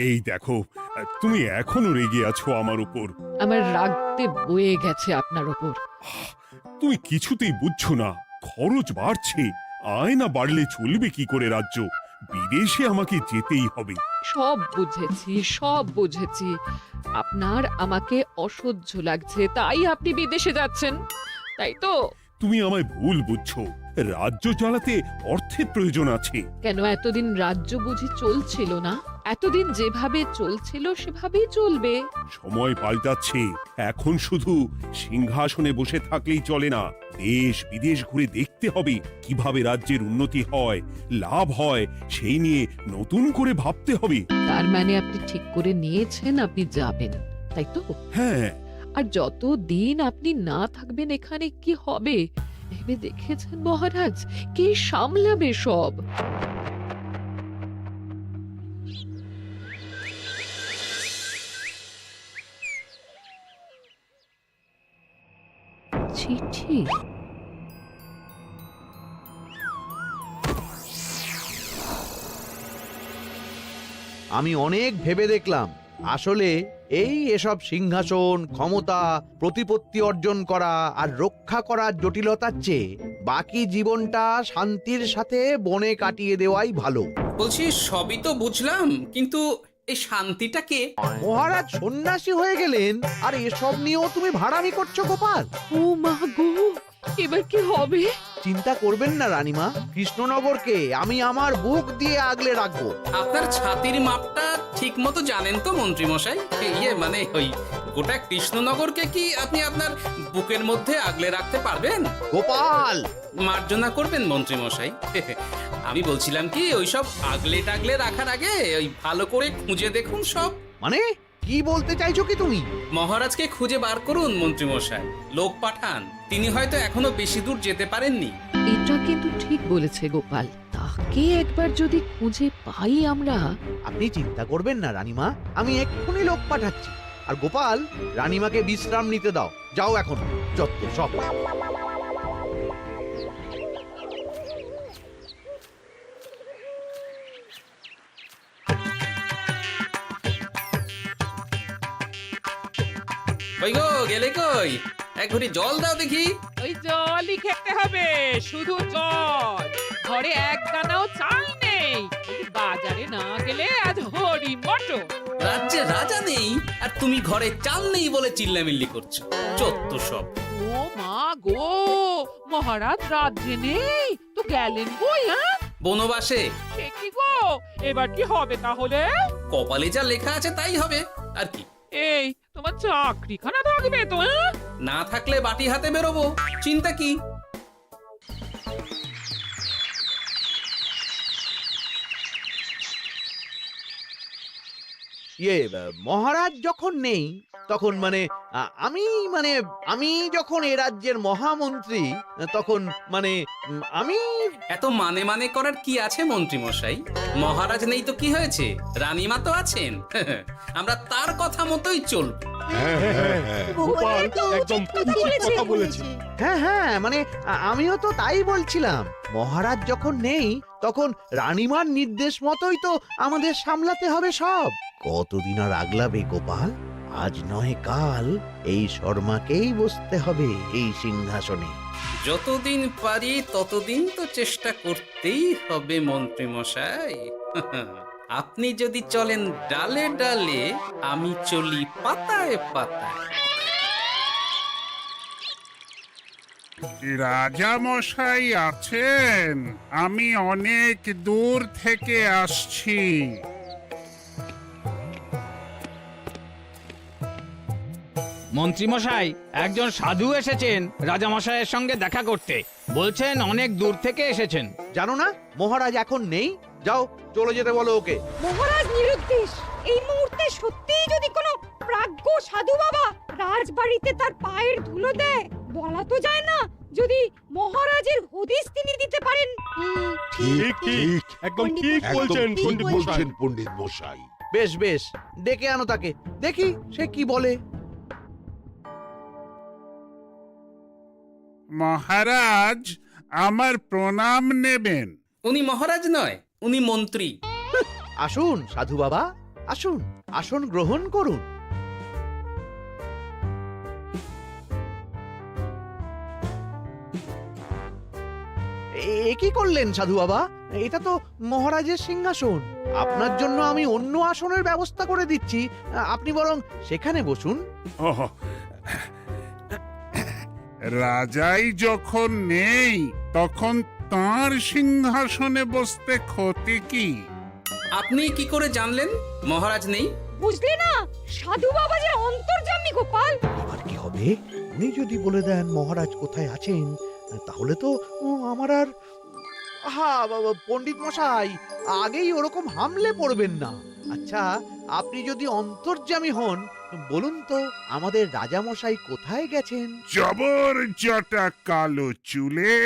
এই দেখো, তুমি এখনো রেগে আছো আমার উপর। আমার রাগতে বয়ে গেছে আপনার ওপর। তুমি কিছুতেই বুঝছো না, খরচ বাড়ছে। আয় না বাড়লে চলবে কি করে রাজ্য? বিদেশে আমাকে যেতেই হবে। সব বুঝেছি, সব বুঝেছি। আপনার আমাকে অসহ্য লাগছে, তাই আপনি বিদেশে যাচ্ছেন, তাই তো? তুমি আমায় ভুল বুঝছো। রাজ্য চালাতে অর্থের প্রয়োজন আছে। কেন এতদিন রাজ্য বুঝি চলছিল না? এতদিন যেভাবে চলছিল সেভাবেই চলবে। সময় পাল্টাচ্ছে। এখন শুধু সিংহাসনে বসে থাকলেই চলে না, দেশ বিদেশ ঘুরে দেখতে হবে কিভাবে রাজ্যের উন্নতি হয়, লাভ হয়, সেই নিয়ে নতুন করে ভাবতে হবে। তার মানে আপনি ঠিক করে নিয়েছেন আপনি যাবেন, তাই তো? হ্যাঁ। আর যতদিন আপনি না থাকবেন এখানে কি হবে ভেবে দেখেছেন মহারাজ? কে সামলাবে সব? চিঠি? আমি অনেক ভেবে দেখলাম, আসলে এসব সিংহাসন, ক্ষমতা, প্রতিপত্তি অর্জন করা আর রক্ষা করার জটিলতার চেয়ে বাকি জীবনটা শান্তির সাথে বনে কাটিয়ে দেওয়াই ভালো। বলছি সবই তো বুঝলাম, কিন্তু এই শান্তিটা কে? মহারাজ সন্ন্যাসী হয়ে গেলেন আর এসব নিয়েও তুমি ভাড়ামি করছো গোপাল? ও মা গো, এবার কি হবে? চিন্তা করবেন না রানীমা, কৃষ্ণনগরকে আমি আমার বুক দিয়ে আগলে রাখবো। আপনার ছাতির মাপটা ঠিক মতো জানেন তো মন্ত্রী মশাই? মানে ওই গোটা কৃষ্ণনগরকে কি আপনি আপনার বুকের মধ্যে আগলে রাখতে পারবেন? গোপাল! মার্জনা করবেন মন্ত্রী মশাই। আমি বলছিলাম কি, ওই সব আগলে টাগলে রাখার আগে ওই ভালো করে খুঁজে দেখুন সব। মানে কি বলতে চাইছো কি তুমি? মহারাজকে খুঁজে বার করুন মন্ত্রী মশাই, লোক পাঠান। তিনি হয়তো এখনো বেশি দূর যেতে পারেননি। এটা কিন্তু ঠিক বলেছে গোপাল, তাকে একবার যদি খুঁজে পাই আমরা। আপনি চিন্তা করবেন না রানীমা, আমি এক্ষুনি লোক পাঠাচ্ছি। আর গোপাল, রানীমাকে বিশ্রাম নিতে দাও। যাও এখন, যত সব। ওই গো, গেলে কই? এক ঘটি জল দাও দেখি। ওই জলই খেতে হবে, শুধু জল। ঘরে এক দানাও চাল নেই। বাজারে না গেলে আজ হরি মটর। রাজ্যে রাজা নেই আর তুমি ঘরে চাল নেই বলে চিল্লামিল্লি করছো। চত্ব সব। ও মা গো, মহারাজ রাজ্যে নেই তো গেলেন কই? হ্যাঁ, বনবাসে। সে কি গো, এবার কি হবে তাহলে? কপালে যা লেখা আছে তাই হবে, আর কি। এই তোমার চাকরিখানা থাকবে তো? না থাকলে বাটি হাতে বেরোবো, চিন্তা কি? মহারাজ যখন নেই তখন আমি আমি যখন এ রাজ্যের মহামন্ত্রী তখন আমি এত মানে করার কি আছে মন্ত্রী মশাই? মহারাজ নেই তো কি হয়েছে, রানীমা তো আছেন। আমরা তার কথা মতোই চলব। গোপাল একদম উচিত কথা বলেছে। হ্যাঁ হ্যাঁ, আমিও তো তাই বলছিলাম। মহারাজ যখন নেই তখন রানীমার নির্দেশ মতোই তো আমাদের সামলাতে হবে সব। কতদিন আর আগলাবে গোপাল? আজ নয় কাল এই শর্মাকেই বসতে হবে এই সিংহাসনে। যতদিন পারি ততদিন তো চেষ্টা করতেই হবে মন্ত্রী মশাই। আপনি যদি চলেন ডালে ডালে, আমি চলি পাতায় পাতায়। রাজা মশাই আছেন? আমি অনেক দূর থেকে আসছি। মন্ত্রীমশাই, একজন সাধু এসেছেন রাজামশাইয়ের সঙ্গে দেখা করতে। বলছেন অনেক দূর থেকে এসেছেন। জানো না মহারাজ এখন নেই? যাও চলে যেতে বলো ওকে। মহারাজ নিরুদ্দেশ। এই মুহূর্তে সত্যিই যদি কোনো প্রাজ্ঞ সাধু বাবা রাজবাড়িতে তার পায়ের ধুলো দেয়, বলা তো যায় না যদি মহারাজের হদিস তিনি দিতে পারেন। ঠিক ঠিক, একদম ঠিক বলছেন পণ্ডিত মশাই। বেশ বেশ, ডেকে আনো তাকে, দেখি সে কি বলে। মহারাজ আমার প্রণাম নেবেন। উনি মহারাজ নয়, উনি মন্ত্রী। আসুন সাধু বাবা, আসুন, আসন গ্রহণ করুন। কি করলেন সাধু বাবা? এটা তো মহারাজের সিংহাসন। আপনার জন্য আমি অন্য আসনের ব্যবস্থা করে দিচ্ছি, আপনি বরং সেখানে বসুন। ওহ, রাজাই যখন নেই তখন তার সিংহাসনে বসতে ক্ষতি কি? আপনি কি করে জানলেন মহারাজ নেই? বুঝলে না, সাধু বাবা যে অন্তর্যামী গোপাল। এবার কি হবে? উনি যদি বলে দেন মহারাজ কোথায় আছেন, তাহলে তো আমার আর পণ্ডিত মশাই, আগেই ওরকম হামলে পড়বেন না। আচ্ছা, আপনি যদি অন্তর্যামী হন, বলুন তো আমাদের রাজা মশাই কোথায় গেছেন? জবর জটা কালো চুলে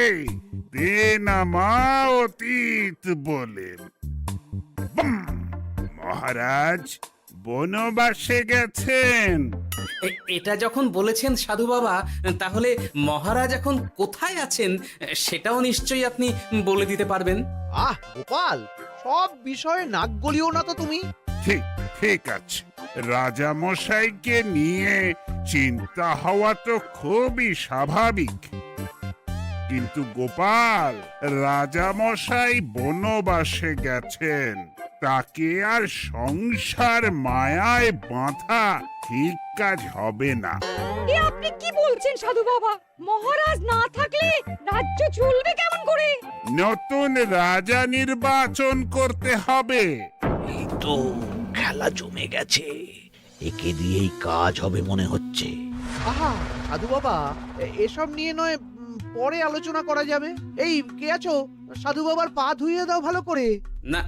দেনামা অতীত বলেন। বুম! মহারাজ বনবাসে গেছেন। এটা যখন বলেছেন সাধু বাবা, তাহলে মহারাজ এখন কোথায় আছেন সেটাও নিশ্চয়ই আপনি বলে দিতে পারবেন। গোপাল, সব বিষয়ে নাক গলিও না তো তুমি। ঠিক ঠিক আছে, রাজা মশাইকে নিয়ে চিন্তা হওয়া তো খুবই স্বাভাবিক, কিন্তু গোপাল, রাজা মশাই বনবাসে গেছেন, তাকে আর সংসার মায়ায় বাঁধা ঠিক কাজ হবে না। এ আপনি কি বলছেন সাধু বাবা? মহারাজ না থাকলে রাজ্য চলবে কেমন করে? নতুন রাজা নির্বাচন করতে হবে। এই তো খেলা জমে গেছে, একে দিয়েই কাজ হবে মনে হচ্ছে। সাধু বাবা, এসব নিয়ে নয় পরে আলোচনা করা যাবে। এই কে আছো? সাধু বাবার পা ধুইয়ে দাও ভালো করে। না,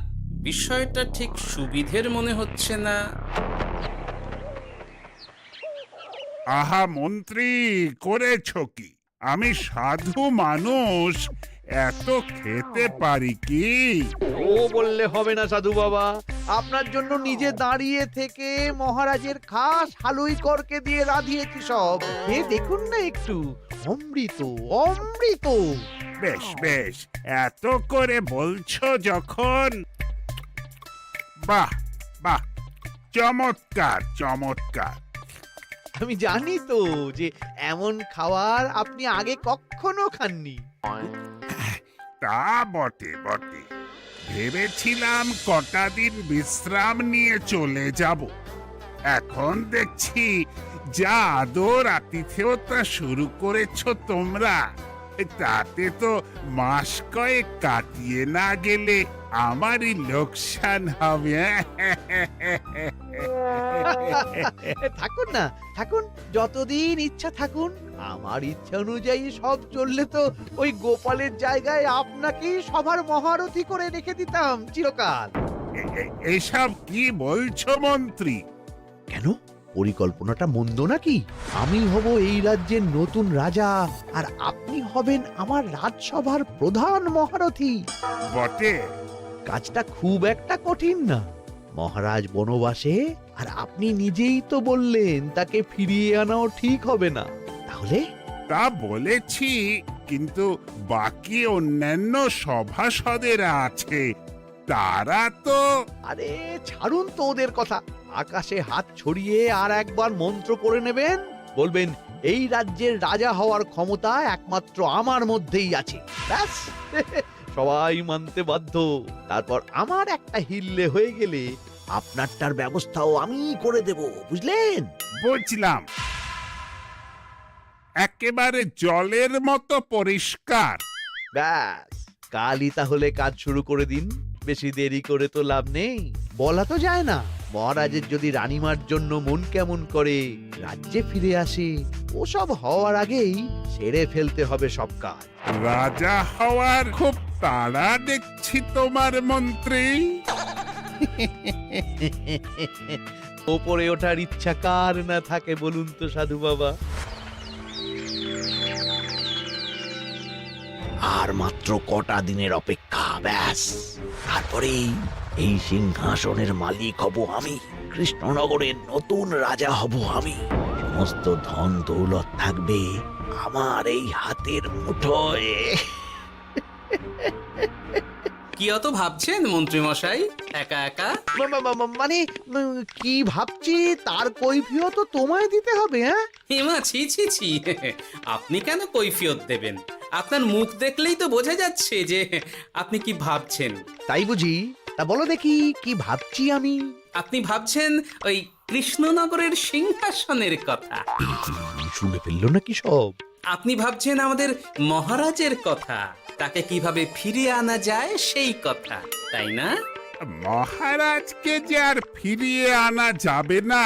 বিষয়টা ঠিক সুবিধের মনে হচ্ছে না। আহা মন্ত্রী, করেছ কি? আমি সাধু মানুষ, এত খেতে পারি কি? ও বললে হবে না সাধু বাবা, আপনার জন্য নিজে দাঁড়িয়ে থেকে মহারাজের খাস হালুই করকে দিয়ে রাঁধিয়েছি সব। খেয়ে দেখুন না একটু, অমৃত অমৃত। বেশ বেশ, এত করে বলছো যখন, বাহ বাহ, চমৎকার চমৎকার। আমি জানি তো যে এমন খাবার আপনি আগে কখনো খাননি। তা বটে বটে, ভেবেছিলাম কটা দিন বিশ্রাম নিয়ে চলে যাব। এখন দেখছি যা আদর আতিথেয়তা শুরু করেছো তোমরা, তাতে তো মাস কয়েক কাটিয়ে না গেলে আমারই লোকসান হবে। থাকুন না, থাকুন, যতদিন ইচ্ছা থাকুন। আমার ইচ্ছা অনুযায়ী সব চললে তো ওই গোপালের জায়গায় আপনাকেই সবার মহারথী করে রেখে দিতাম চিরকাল। এসব কি বলছো মন্ত্রী? কেন, পরিকল্পনাটা মন্দ নাকি? আমি হব এই রাজ্যের নতুন রাজা, আর আপনি হবেন আমার রাজসভার প্রধান মহারথী। বটে, কাজটা খুব একটা কঠিন না। মহারাজ বনবাসে, আর আপনি নিজেই তো বললেন তাকে ফিরিয়ে আনাও ঠিক হবে না। তাহলে তা বলেছি, কিন্তু বাকি অন্যান্য সভাসদেরা আছে, তারা তো। আরে ছাড়ুন তো ওদের কথা। আকাশে হাত ছড়িয়ে আর একবার মন্ত্র পড়ে নেবেন, বলবেন এই রাজ্যের রাজা হওয়ার ক্ষমতা একমাত্র আমার মধ্যেই আছে। ব্যাস, সবাই মানতে বাধ্য। তারপর আমার একটা হিল্লে হয়ে গেলে আপনারটার ব্যবস্থাও আমি করে দেব, বুঝলেন? বুঝলাম, একেবারে জলের মতো পরিষ্কার। ব্যাস, কালই তাহলে কাজ শুরু করে দিন। বেশি দেরি করে তো লাভ নেই। বলা তো যায় না, মহারাজের যদি রানীমার জন্য মন কেমন করে, রাজ্যে ফিরে আসে, ওসব হওয়ার আগেই সেরে ফেলতে হবে সব কাজ। রাজা হওয়ার খুব তাড়া দেখছি তোমার মন্ত্রী। ওপরে ওঠার ইচ্ছা কার না থাকে বলুন তো সাধু বাবা? আর মাত্র কটা দিনের অপেক্ষা, ব্যাস, তারপরেই এই সিংহাসনের মালিক হব আমি। কৃষ্ণনগরের নতুন রাজা হব আমি। সমস্ত ধন দৌলত থাকবে আমার এই হাতের মুঠোয়। কি অত ভাবছেন মন্ত্রী মশাই একা একা? মানে কি ভাবছি তার কৈফিয়ত তো তোমায় দিতে হবে। হ্যাঁ, হিমা ছি ছি ছি, আপনি কেন কৈফিয়ত দেবেন? আপনার মুখ দেখলেই তো বোঝা যাচ্ছে যে আপনি কি ভাবছেন। তাই বুঝি? তা বলো দেখি কি ভাবছি আমি। আপনি ভাবছেন ওই কৃষ্ণনগরের সিংহাসনের কথা। শুনে ফেললো নাকি সব? আপনি ভাবছেন আমাদের মহারাজের কথা, তাকে কিভাবে ফিরিয়ে আনা যায় সেই কথা, তাই না? মহারাজকে যে আর ফিরিয়ে আনা যাবে না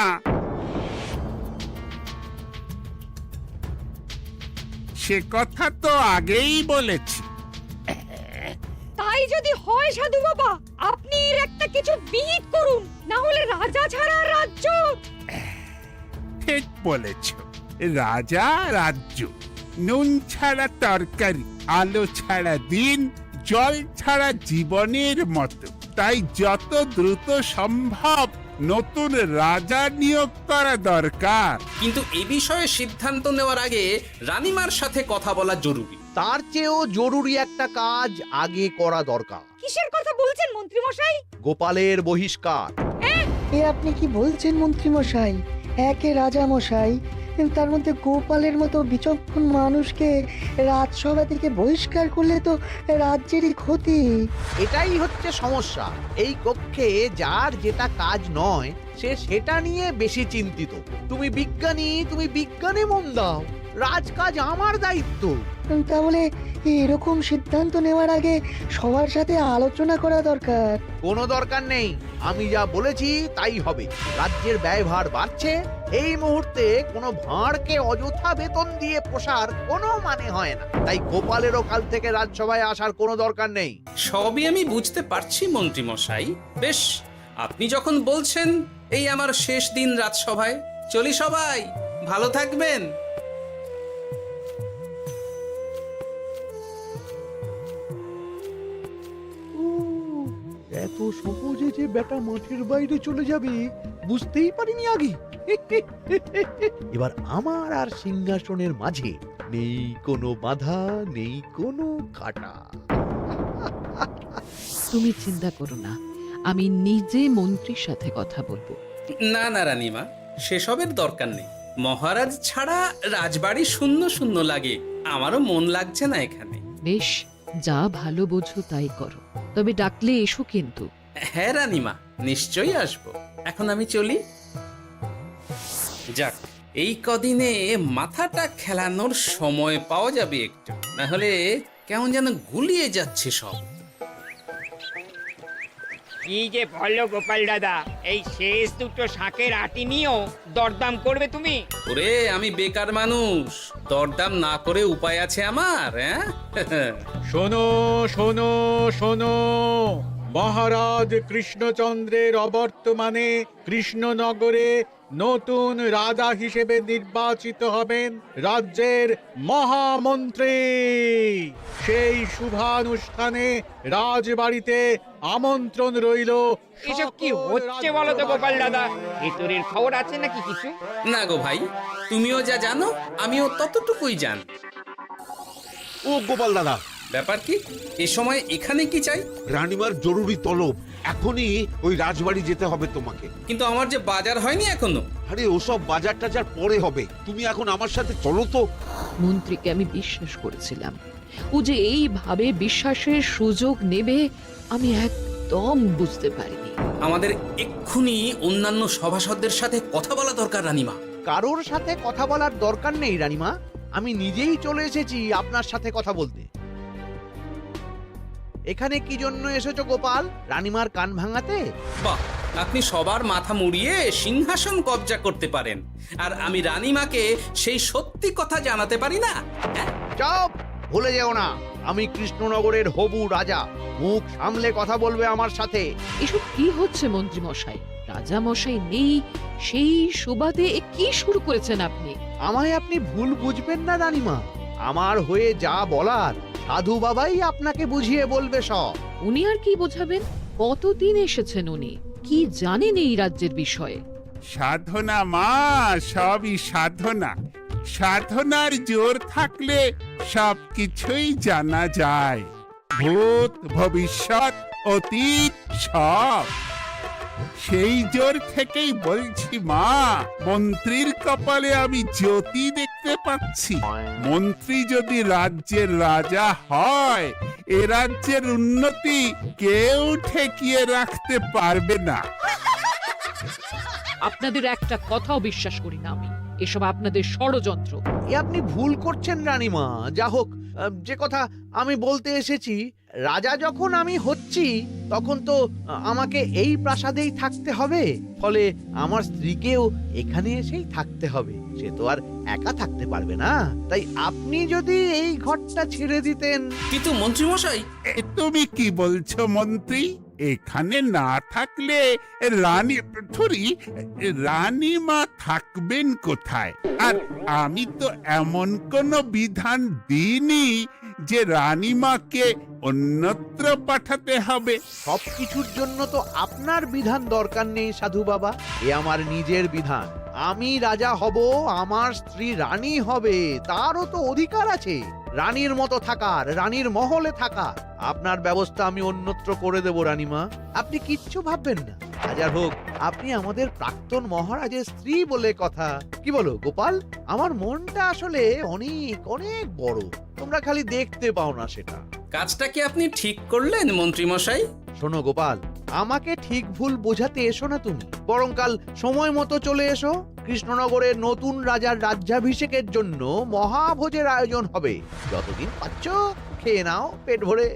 সে কথা তো আগেই বলেছি। তাই যদি হয় সাধু বাবা, আপনি এর একটা কিছু বিহিত করুন, না হলে রাজা ছাড়া রাজ্য। ঠিক বলেছ, রাজা রাজ্য, নুন ছাড়া তরকারি, আলো ছাড়া দিন, জল ছাড়া জীবনের মতো। তাই যত দ্রুত সম্ভব নতুন রাজা নিয়োগ করা দরকার। কিন্তু এ বিষয়ে সিদ্ধান্ত নেওয়ার আগে রানীমার সাথে কথা বলা জরুরি। তার চেয়েও জরুরি একটা কাজ আগে করা দরকার। কিসের কথা বলছেন মন্ত্রী মশাই? গোপালের বহিষ্কার। এ আপনি কি বলছেন মন্ত্রী মশাই? একে রাজা মশাই, তার মধ্যে গোপালের মতো বিচক্ষণ মানুষকে রাজসভা থেকে বহিষ্কার করলে তো রাজ্যেরই ক্ষতি। এটাই হচ্ছে সমস্যা। এই কক্ষে যার যেটা কাজ নয় সে সেটা নিয়ে বেশি চিন্তিত। তুমি বিজ্ঞানী, তুমি বিজ্ঞানে মন দাও, রাজকাজ আমার দায়িত্ব। তাহলে এরকম সিদ্ধান্ত নেওয়ার আগে সবার সাথে আলোচনা করা দরকার। কোনো দরকার নেই, আমি যা বলেছি তাই হবে। রাজ্যের ব্যয়ভার বাড়ছে, এই মুহূর্তে কোনো ভাঁড়কে অযথা বেতন দিয়ে পোষার কোনো মানে হয় না। তাই গোপালেরও কাল থেকে রাজসভায় আসার কোনো দরকার নেই। সবই আমি বুঝতে পারছি মন্ত্রী মশাই। বেশ, আপনি যখন বলছেন, এই আমার শেষ দিন রাজসভায়, চলি সবাই, ভালো থাকবেন। এত সহজে যে বেটা মাঠের বাইরে চলে যাবে বুঝতেই পারিনি আগে। এবার আমার আর সিংহাসনের মাঝে নেই কোনো বাধা, নেই কোনো কাটা। তুমি চিন্তা করো না, আমি নিজে মন্ত্রীর সাথে কথা বলবো। না না রানীমা, সেসবের দরকার নেই। মহারাজ ছাড়া রাজবাড়ি শূন্য শূন্য লাগে, আমারও মন লাগছে না এখানে। বেশ, যা ভালো বোঝো তাই করো, তবে ডাকলে এসো কিন্তু। হ্যাঁ রানীমা, নিশ্চয়ই আসবো। এখন আমি চলি। যাক, এই কদিনে মাথাটা খেলানোর সময় পাওয়া যাবে একটু, না হলে কেমন যেন গুলিয়ে যাচ্ছে সব। কি যে বলো গোপাল দাদা, এই শেষ দুটো শাঁখের আটি নিয়েও দরদাম করবে তুমি? ওরে, আমি বেকার মানুষ, দরদাম না করে উপায় আছে আমার? হ্যাঁ শোনো শোনো শোনো, মহারাজ কৃষ্ণচন্দ্রের অবর্তমানে কৃষ্ণনগরে নতুন রাজা হিসেবে নির্বাচিত হবেন রাজ্যের মহামন্ত্রী। সেই শুভানুষ্ঠানে রাজবাড়িতে আমন্ত্রণ রইল। এসব কি হচ্ছে বলো তো গোপাল দাদা? ভেতরের খবর আছে নাকি কিছু? না গো ভাই, তুমিও যা জানো আমিও ততটুকুই জানি। ও গোপাল দাদা, ব্যাপার কি? এ সময় এখানে কি চাই? রানীমার জরুরি তলব, এখনই ওই রাজবাড়ি যেতে হবে তোমাকে। কিন্তু আমার যে বাজার হয়নি এখনো। আরে ওসব বাজার টাজার পরে হবে, তুমি এখন আমার সাথে চলো তো। মন্ত্রীকে আমি বিশ্বাস করেছিলাম, ও যে এইভাবে বিশ্বাসের সুযোগ নেবে আমি একদম বুঝতে পারিনি। আমাদের এক্ষুনি অন্যান্য সভাসদদের সাথে কথা বলা দরকার রানীমা। কারোর সাথে কথা বলার দরকার নেই রানীমা, আমি নিজেই চলে এসেছি আপনার সাথে কথা বলতে। এখানে কি জন্য এসেছো গোপাল? রানীমার কান ভাঙাতে? বাহ, আপনি সবার মাথা মুড়িয়ে সিংহাসন কবজা করতে পারেন, আর আমি রানীমাকে সেই সত্যি কথা জানাতে পারি না? চুপ! ভুলে যেও না, আমি কৃষ্ণনগরের হবু রাজা। মুখ সামলে কথা বলবে আমার সাথে। এসব কি হচ্ছে মন্ত্রী মশাই? রাজা মশাই নেই, সেই সুবাদে এ কি শুরু করেছেন আপনি? আমায় আপনি ভুল বুঝবেন না রানীমা, আমার হয়ে যা বলার সাধু বাবাই আপনাকে বুঝিয়ে বলবে সব। উনি আর কি বোঝাবেন? কতদিন এসেছেন উনি, কি জানেন এই রাজ্যের বিষয়ে? সাধনা মা, সবই সাধনা। সাধনার জোর থাকলে সবকিছুই জানা যায়। ভূত ভবিষ্যৎ অতীত সব। সেই জোর থেকেই বলছি মা, মন্ত্রীর কপালে আমি জ্যোতি দেখতে পাচ্ছি। মন্ত্রী যদি রাজ্যের রাজা হয়, এ রাজ্যের উন্নতি কেউ ঠেকিয়ে রাখতে পারবে না। আপনাদের একটা কথাও বিশ্বাস করি না আমি, এসব আপনাদের ষড়যন্ত্র। এ আপনি ভুল করছেন রানীমা। যা হোক, যে কথা আমি বলতে এসেছি, রাজা যখন আমি হচ্ছি তখন তো আমাকে এই প্রাসাদেই থাকতে হবে, ফলে আমার স্ত্রীকেও এখানে এসেই থাকতে হবে। সে তো আর একা থাকতে পারবে না, তাই আপনি যদি এই ঘরটা ছেড়ে দিতেন। কিন্তু মন্ত্রীমশাই, তুমি কি বলছো মন্ত্রী? এখানে না থাকলে রানীমা থাকবেন কোথায়? আর আমি তো এমন কোনো বিধান দিইনি যে রানীমাকে অন্যত্র পাঠাতে হবে। সবকিছুর জন্য তো আপনার বিধান দরকার নেই সাধু বাবা, এ আমার নিজের বিধান। আমি রাজা হব, আমার স্ত্রী রানী হবে, তারও তো অধিকার আছে রানীর মতো থাকার, রানীর মহলে থাকার। আপনার ব্যবস্থা আমি অন্যত্র করে দেব রানীমা, আপনি কিচ্ছু ভাববেন না। হাজার হোক আপনি আমাদের প্রাক্তন মহারাজের স্ত্রী বলে কথা। কি বলো গোপাল? আমার মনটা আসলে অনেক অনেক বড়, তোমরা খালি দেখতে পাও না সেটা। কাজটা কি আপনি ঠিক করলেন মন্ত্রীমশাই? শোনো গোপাল, আমাকে ঠিক ভুল বোঝাতে এসো না তুমি, বরং কাল সময় মতো চলে এসো। কৃষ্ণনগরের নতুন রাজার রাজ্যাভিষেকের জন্য মহাভোজের আয়োজন হবে। যতদিন পাচ্ছ খেয়ে নাও পেট ভরে।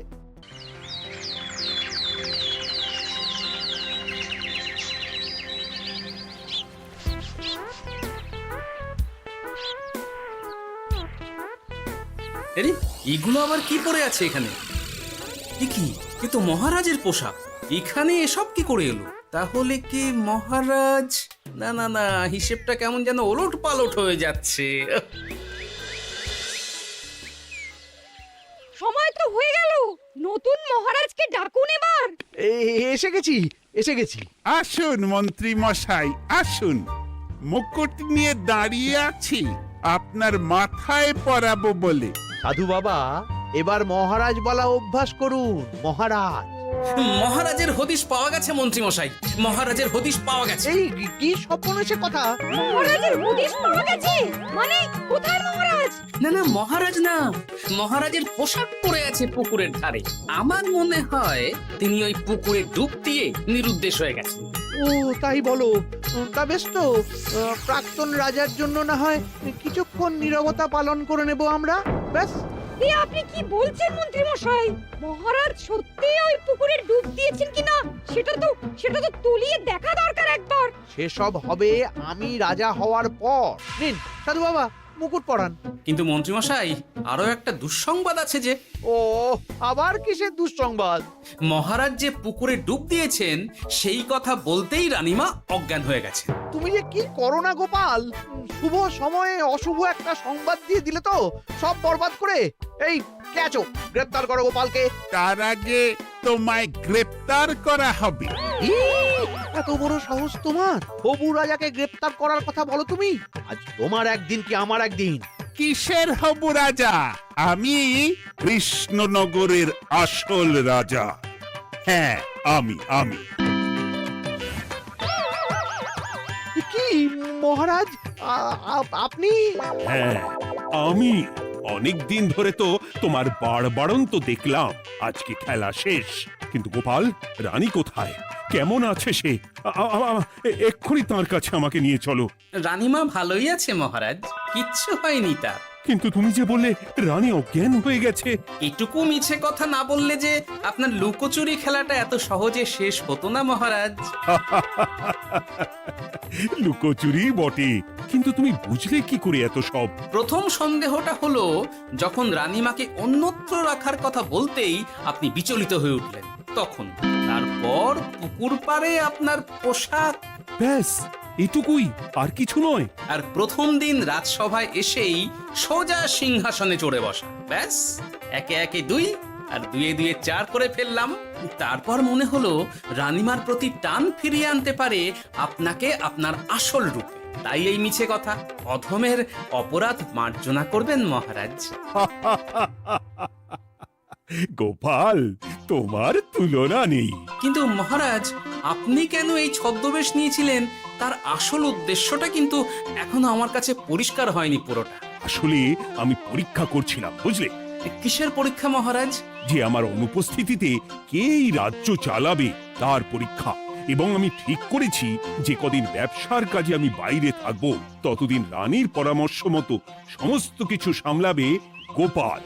আরে এগুলো আবার কি পরে আছে এখানে? কি এ তো মহারাজের পোশাক, এখানে এসব কি করে এলো? তাহলে কি মহারাজ? না না না, হিসেবটা কেমন যেন ওলট পালট হয়ে যাচ্ছে। সময় তো হয়ে গেল, নতুন মহারাজকে ডাকুন এবার। এসে গেছি, এসে গেছি। আসুন মন্ত্রী মশাই, আসুন। মুকুট নিয়ে দাঁড়িয়ে আছি আপনার মাথায় পরাবো বলে। সাধু বাবা, এবার মহারাজ বলা অভ্যাস করুন। মহারাজ। মহারাজের হদিশ পাওয়া গেছে মন্ত্রীমশাই, মহারাজের হদিশ পাওয়া গেছে। এই কি স্বপ্ন এসে কথা? মহারাজের হদিশ পাওয়া গেছে মানে কোথায় মহারাজ? না না, মহারাজ না, মহারাজের পোশাক পরে আছে পুকুরের ধারে। আমার মনে হয় তিনি ওই পুকুরে ডুব দিয়ে নিরুদ্দেশ হয়ে গেছেন। ও তাই বলো? তা বেশ তো, প্রাক্তন রাজার জন্য না হয় কিছুক্ষণ নীরবতা পালন করে নেব আমরা, ব্যাস। এ আপনি কি বলছেন মন্ত্রী মশাই? মহারাজ সত্যি ওই পুকুরে ডুব দিয়েছেন কিনা সেটা তো তুলিয়ে দেখা দরকার একবার। সেসব হবে আমি রাজা হওয়ার পর। নিন সাধু বাবা, মুকুট পরান। কিন্তু মন্ত্রীমশাই, আরো একটা দুঃসংবাদ আছে যে। ও আবার কিসের দুঃসংবাদ? মহারাজ যে পুকুরে ডুব দিয়েছেন সেই কথা বলতেই রানীমা অজ্ঞান হয়ে গেছে। তুমি যে কি করো না গোপাল, শুভ সময়ে অশুভ একটা সংবাদ দিয়ে দিলে তো সব বরবাদ করে। এই কে আছো? গ্রেপ্তার করো গোপালকে। তার আগে তোমায় গ্রেপ্তার করা হবে। এত বড় সাহস তোমার? হবু রাজাকে গ্রেপ্তার করার কথা বলো তুমি? আজ তোমার একদিন কি আমার একদিন। কিসের হবু রাজা? আমি কৃষ্ণনগরের আসল রাজা। হ্যাঁ, আমি। কি মহারাজ, আপনি? হ্যাঁ, আমি। অনেক দিন ধরে তো তোমার বাড়বাড়ন্ত দেখলাম, আজকে খেলা শেষ। কিন্তু গোপাল, রানী কোথায়? কেমন আছে সে? এক্ষুনি তার কাছে আমাকে নিয়ে চলো। রানীমা ভালোই আছে মহারাজ, কিচ্ছু হয়নি তার। কিন্তু তুমি যে বললে রানী অজ্ঞান হয়ে গেছে। এটুকু মিছে কথা না বললে যে আপনার লুকোচুরি খেলাটা এত সহজে শেষ হতো না মহারাজ। লুকোচুরি বটে, কিন্তু তুমি বুঝলে কি করে এত সব? প্রথম সন্দেহটা হলো যখন রানীমাকে অন্যত্র রাখার কথা বলতেই আপনি বিচলিত হয়ে উঠলেন, তখন। তারপর পুকুর পাড়ে আপনার পোশাক। ব্যাস এটুকুই, আর কিছু নয়। আর প্রথম দিন রাজসভায় এসেই সোজা সিংহাসনে চড়ে বসা, ব্যাস। একে একে 2 আর 2 2 4 করে ফেললাম। তারপর মনে হলো রানীমার প্রতি টান ফিরিয়ে আনতে পারে আপনাকে আপনার আসল রূপে। তাই এই মিছে কথা। অধমের অপরাধ মার্জনা করবেন মহারাজ। গোপাল, তোমার তুলনা নেই। কিন্তু মহারাজ, আপনি কেন এই ছদ্মবেশ নিয়েছিলেন তার আসল উদ্দেশ্যটা কিন্তু এখনো আমার কাছে পরিষ্কার হয়নি পুরোটা। আসলে আমি পরীক্ষা করছিলাম, বুঝলে, কিসের পরীক্ষা মহারাজ? যে আমার অনুপস্থিতিতে কে এই রাজ্য চালাবে তার পরীক্ষা। এবং আমি ঠিক করেছি যে কদিন ব্যবসার কাজে আমি বাইরে থাকব, ততদিন রানীর পরামর্শ মতো সমস্ত কিছু সামলাবে গোপাল।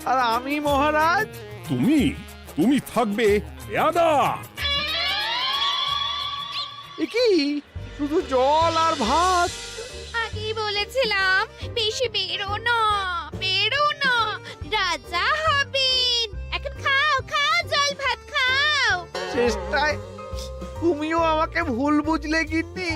আর আমি মহারাজ? তুমি থাকবে পেয়াদা। এ কি শুধু জল আর ভাত? আগেই বলেছিলাম বেশি বেরো না, বেরো না, রাজা হবেন। এখন খাও খাও, জল ভাত খাও। চেষ্টায় তুমিও আমাকে ভুল বুঝলে গিন্নি।